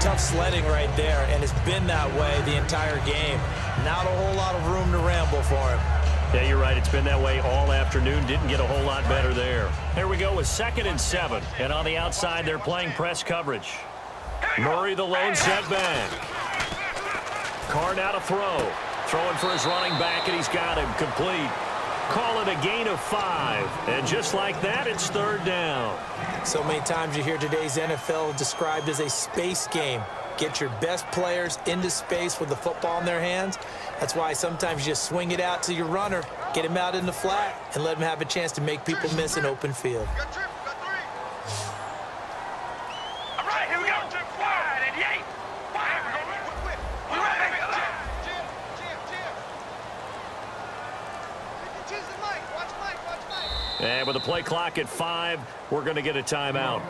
Tough sledding right there, and it's been that way the entire game. Not a whole lot of room to ramble for him. Yeah, you're right. It's been that way all afternoon. Didn't get a whole lot better there. Here we go with 2nd and 7. And on the outside, they're playing press coverage. Murray, the lone setback. Carr now to throw. Throwing for his running back, and he's got him complete. Call it a gain of 5. And just like that, it's 3rd down. So many times you hear today's NFL described as a space game. Get your best players into space with the football in their hands. That's why sometimes you just swing it out to your runner, get him out in the flat, and let him have a chance to make people miss an open field. All right, here we go. Wide and yay. Wide. We ready? And with the play clock at 5, we're going to get a timeout.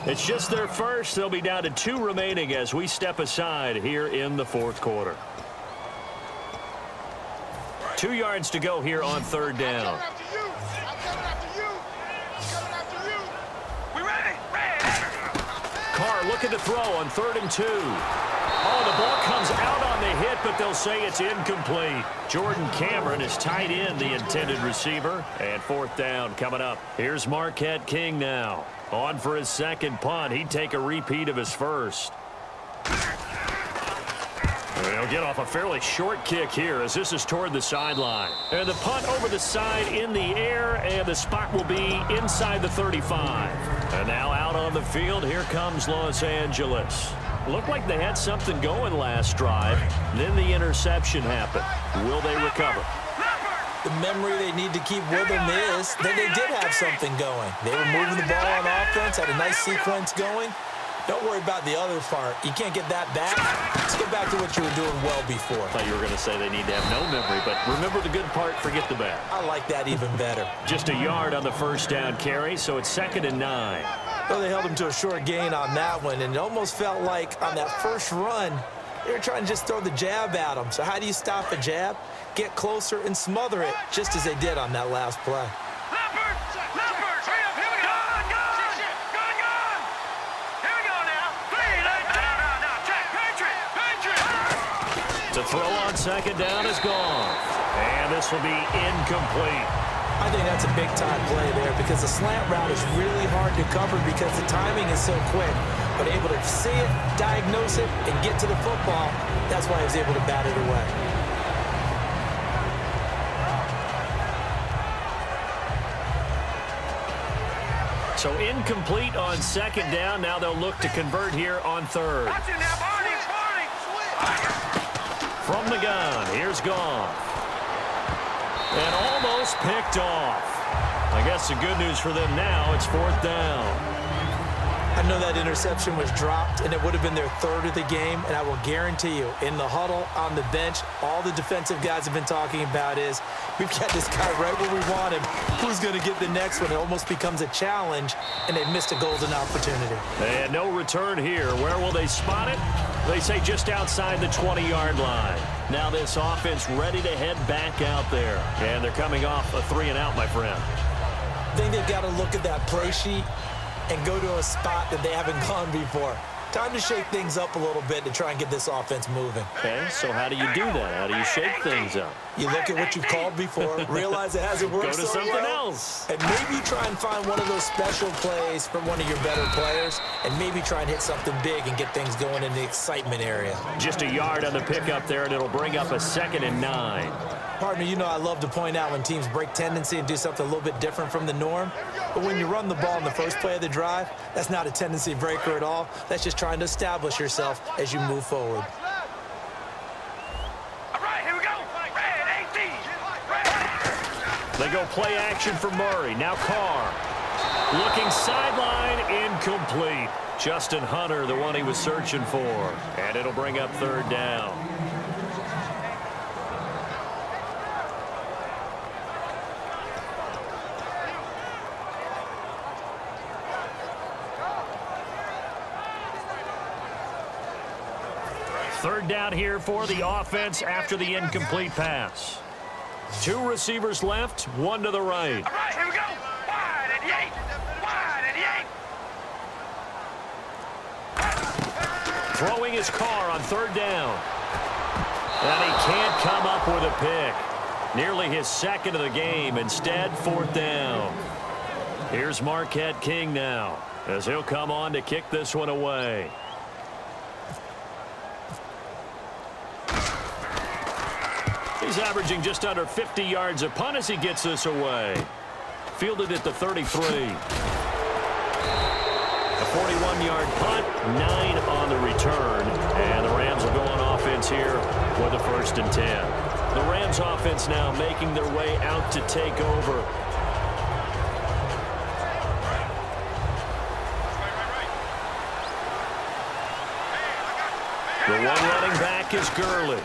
It's just their first. They'll be down to 2 remaining as we step aside here in the 4th quarter. 2 yards to go here on 3rd down. We ready? Carr looking to throw on 3rd and 2. Oh, the ball comes out on the hit, but they'll say it's incomplete. Jordan Cameron is tight end, the intended receiver. And 4th down coming up. Here's Marquette King now. On for his 2nd punt. He'd take a repeat of his first. They'll get off a fairly short kick here as this is toward the sideline. And the punt over the side in the air, and the spot will be inside the 35. And now out on the field, here comes Los Angeles. Looked like they had something going last drive. Then the interception happened. Will they recover? The memory they need to keep with them is that they did have something going. They were moving the ball on offense, had a nice sequence going. Don't worry about the other part. You can't get that back. Let's get back to what you were doing well before. I thought you were going to say they need to have no memory, but remember the good part, forget the bad. I like that even better. Just a yard on the 1st down carry, so it's 2nd and 9. Well, they held him to a short gain on that one, and it almost felt like on that first run, they were trying to just throw the jab at him. So how do you stop a jab? Get closer and smother it, just as they did on that last play. To throw on 2nd down is gone. And this will be incomplete. I think that's a big-time play there because the slant route is really hard to cover because the timing is so quick. But able to see it, diagnose it, and get to the football, that's why he was able to bat it away. So incomplete on 2nd down. Now they'll look to convert here on 3rd. From the gun, here's Goff. And almost picked off. I guess the good news for them now, it's 4th down. I know that interception was dropped, and it would have been their 3rd of the game, and I will guarantee you, in the huddle, on the bench, all the defensive guys have been talking about is, we've got this guy right where we want him. Who's going to get the next one? It almost becomes a challenge, and they missed a golden opportunity. And no return here. Where will they spot it? They say just outside the 20-yard line. Now this offense ready to head back out there. And they're coming off a 3-and-out, my friend. I think they've got to look at that play sheet and go to a spot that they haven't gone before. Time to shake things up a little bit to try and get this offense moving. Okay, so how do you do that? How do you shake things up? You look at what you've called before, realize it hasn't worked Go to so something well, else. and maybe try and find one of those special plays from one of your better players, and maybe try and hit something big and get things going in the excitement area. Just a yard on the pickup there, and it'll bring up a 2nd and 9. Partner, you know I love to point out when teams break tendency and do something a little bit different from the norm. But when you run the ball in the first play of the drive, that's not a tendency breaker at all. That's just trying to establish yourself as you move forward. All right, here we go. Red 18. They go play action for Murray. Now Carr. Looking sideline, incomplete. Justin Hunter, the one he was searching for. And it'll bring up 3rd down. Third down here for the offense after the incomplete pass. 2 receivers left, 1 to the right. All right, here we go. Wide and yay. Wide and yay. Throwing his car on third down. And he can't come up with a pick. Nearly his second of the game. Instead, fourth down. Here's Marquette King now, as he'll come on to kick this one away. He's averaging just under 50 yards a punt as he gets this away. Fielded at the 33. A 41-yard punt, 9 on the return. And the Rams will go on offense here with a 1st and 10. The Rams offense now making their way out to take over. The one running back is Gurley.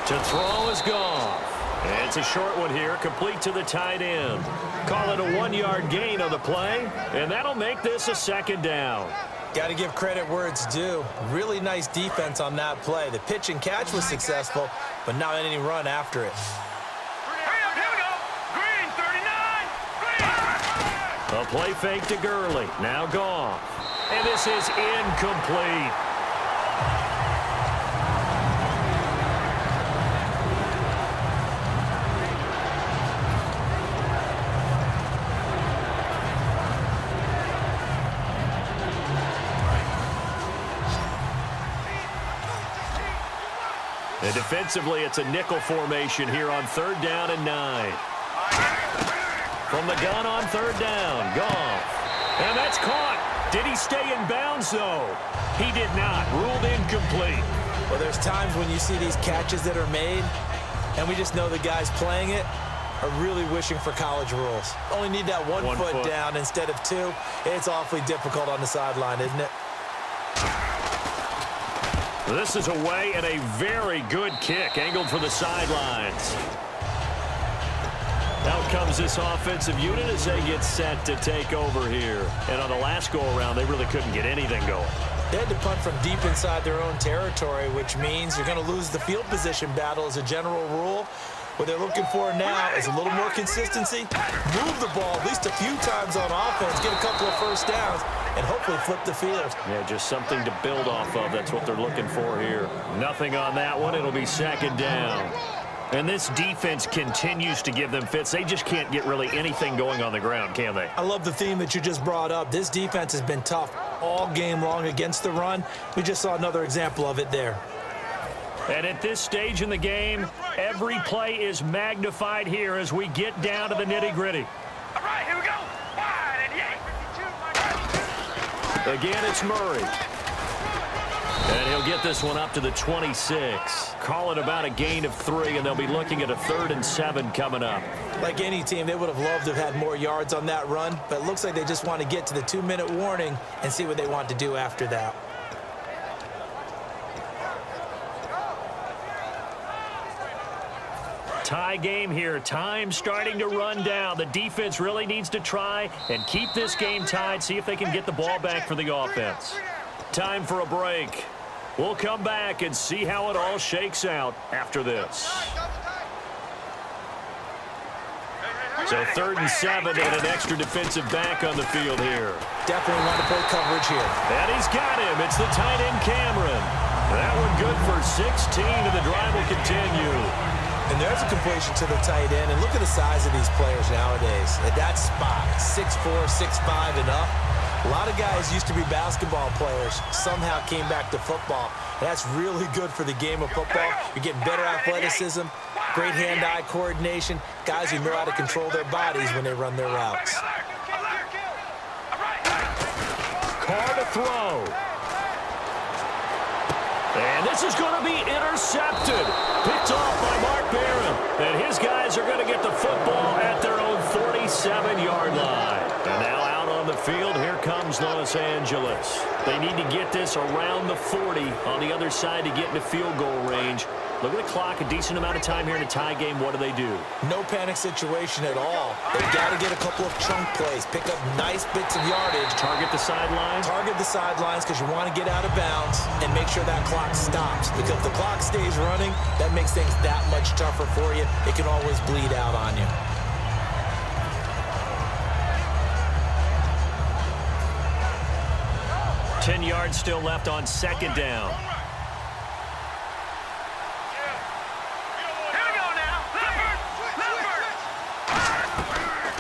To throw is Goff. And it's a short one here, complete to the tight end. Call it a 1-yard gain on the play, and that'll make this a 2nd down. Got to give credit where it's due. Really nice defense on that play. The pitch and catch was successful, but not any run after it. Here we go. Green, 39. Green. A play fake to Gurley. Now Goff. And this is incomplete. And defensively, it's a nickel formation here on 3rd down and 9. From the gun on 3rd down, Goff. And that's caught. Did he stay in bounds, though? He did not. Ruled incomplete. Well, there's times when you see these catches that are made, and we just know the guys playing it are really wishing for college rules. Only need that one foot down instead of 2. It's awfully difficult on the sideline, isn't it? This is away and a very good kick, angled for the sidelines. Out comes this offensive unit as they get set to take over here. And on the last go-around, they really couldn't get anything going. They had to punt from deep inside their own territory, which means you're going to lose the field position battle as a general rule. What they're looking for now is a little more consistency, move the ball at least a few times on offense, get a couple of 1st downs, and hopefully flip the field. Yeah, just something to build off of. That's what they're looking for here. Nothing on that one. It'll be 2nd down. And this defense continues to give them fits. They just can't get really anything going on the ground, can they? I love the theme that you just brought up. This defense has been tough all game long against the run. We just saw another example of it there. And at this stage in the game, every play is magnified here as we get down to the nitty-gritty. All right, here we go. Wide and yank. Again, it's Murray. And he'll get this one up to the 26. Call it about a gain of 3, and they'll be looking at a 3rd and 7 coming up. Like any team, they would have loved to have had more yards on that run, but it looks like they just want to get to the 2-minute warning and see what they want to do after that. Tie game here. Time starting to run down. The defense really needs to try and keep this game tied, see if they can get the ball back for the offense. Time for a break. We'll come back and see how it all shakes out after this. So 3rd and 7 and an extra defensive back on the field here. Definitely want to play coverage here. And he's got him. It's the tight end Cameron. That one good for 16, and the drive will continue. And there's a completion to the tight end. And look at the size of these players nowadays. At that spot, 6'4", 6'5", and up. A lot of guys used to be basketball players. Somehow came back to football. And that's really good for the game of football. You're getting better athleticism, great hand-eye coordination, guys who know how to control their bodies when they run their routes. Carr to throw. And this is going to be intercepted. Picked off by Mark Barron. And his guys are going to get the football at their own 47-yard line. And now out on the field, here comes Los Angeles. They need to get this around the 40 on the other side to get into field goal range. Look at the clock, a decent amount of time here in a tie game. What do? No panic situation at all. They've got to get a couple of chunk plays, pick up nice bits of yardage. Target the sidelines? Target the sidelines because you want to get out of bounds and make sure that clock stops. Because if the clock stays running, that makes things that much tougher for you. It can always bleed out on you. 10 yards still left on second down.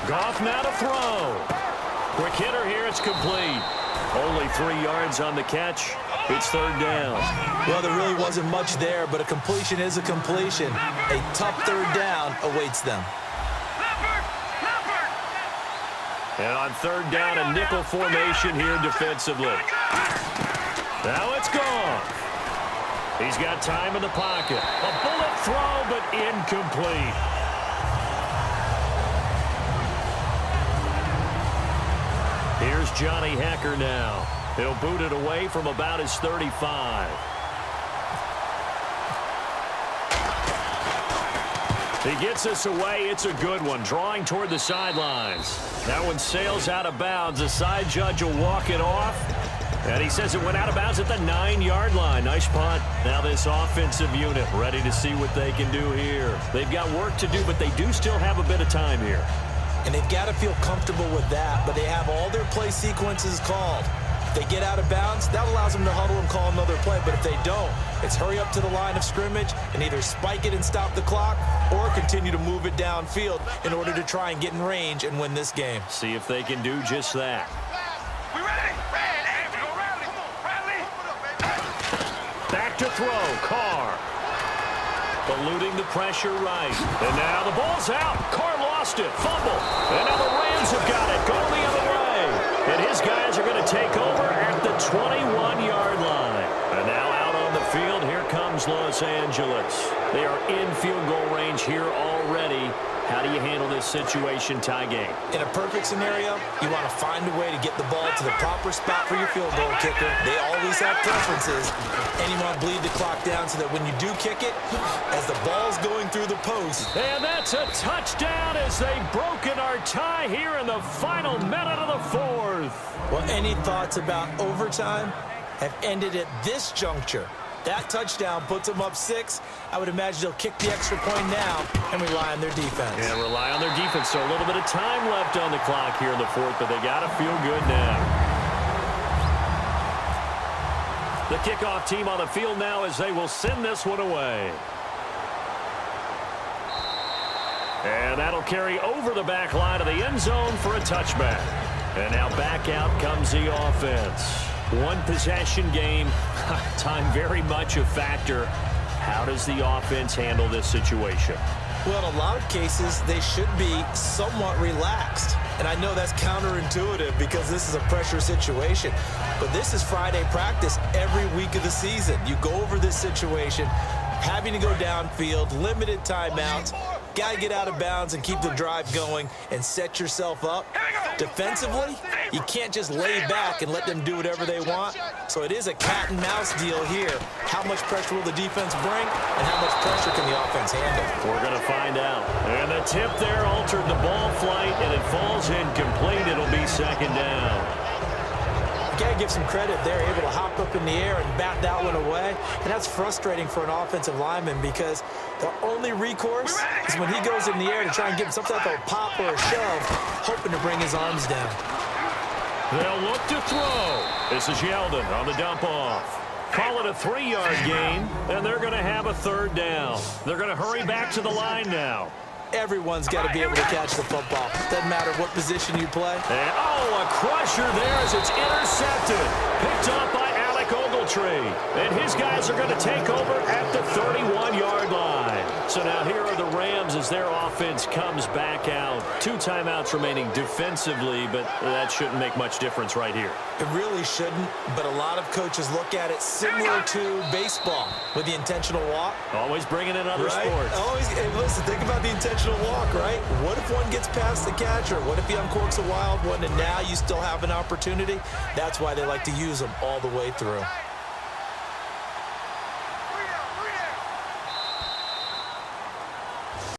Goff now to throw. Quick hitter here. It's complete. Only 3 yards on the catch. It's third down. Well, there really wasn't much there, but a completion is a completion. A tough third down awaits them. And on third down, a nickel formation here defensively. Now it's gone. He's got time in the pocket. A bullet throw, but incomplete. Here's Johnny Hecker now. He'll boot it away from about his 35. He gets this away. It's a good one. Drawing toward the sidelines. That one sails out of bounds. The side judge will walk it off. And he says it went out of bounds at the 9-yard line. Nice punt. Now this offensive unit ready to see what they can do here. They've got work to do, but they do still have a bit of time here. And they've got to feel comfortable with that, but they have all their play sequences called. If they get out of bounds, that allows them to huddle and call another play. But if they don't, it's hurry up to the line of scrimmage and either spike it and stop the clock or continue to move it downfield in order to try and get in range and win this game. See if they can do just that. We ready? Ready. We go rally. Rally. Back to throw. Carr. Eluding the pressure right. And now the ball's out. Carr lost it. Fumble. And now the Rams have got it. Going the other way. And his guys are going to take over at the 21-yard line. And now out on the field, here comes Los Angeles. They are in field goal range here already. How do you handle this situation, tie game? In a perfect scenario, you want to find a way to get the ball to the proper spot for your field goal kicker. They always have preferences, and you want to bleed the clock down so that when you do kick it, as the ball's going through the post. And that's a touchdown as they've broken our tie here in the final minute of the fourth. Well, any thoughts about overtime have ended at this juncture. That touchdown puts them up 6. I would imagine they'll kick the extra point now and rely on their defense. Yeah, rely on their defense. So a little bit of time left on the clock here in the fourth, but they got to feel good now. The kickoff team on the field now as they will send this one away. And that'll carry over the back line of the end zone for a touchback. And now back out comes the offense. One possession game, time very much a factor. How does the offense handle this situation? Well, in a lot of cases, they should be somewhat relaxed. And I know that's counterintuitive because this is a pressure situation. But this is Friday practice every week of the season. You go over this situation, having to go downfield, limited timeouts, got to get out of bounds and keep the drive going and set yourself up. Defensively, you can't just lay back and let them do whatever they want. So it is a cat and mouse deal here. How much pressure will the defense bring and how much pressure can the offense handle? We're going to find out. And the tip there altered the ball flight and it falls incomplete. It'll be second down. You got to give some credit. They're able to hop up in the air and bat that one away. And that's frustrating for an offensive lineman because the only recourse is when he goes in the air to try and give some type of a pop or a shove, hoping to bring his arms down. They'll look to throw. This is Yeldon on the dump off. Call it a 3-yard gain, and they're going to have a third down. They're going to hurry back to the line now. Everyone's got to be able to catch the football. Doesn't matter what position you play. And, a crusher there as it's intercepted. Picked up by Alec Ogletree. And his guys are going to take over at the 31-yard line. So now here are the Rams as their offense comes back out. 2 timeouts remaining defensively, but that shouldn't make much difference right here. It really shouldn't, but a lot of coaches look at it similar to baseball with the intentional walk. Always bringing in other sports. Always, hey, listen, think about the intentional walk, right? What if one gets past the catcher? What if he uncorks a wild one and now you still have an opportunity? That's why they like to use them all the way through.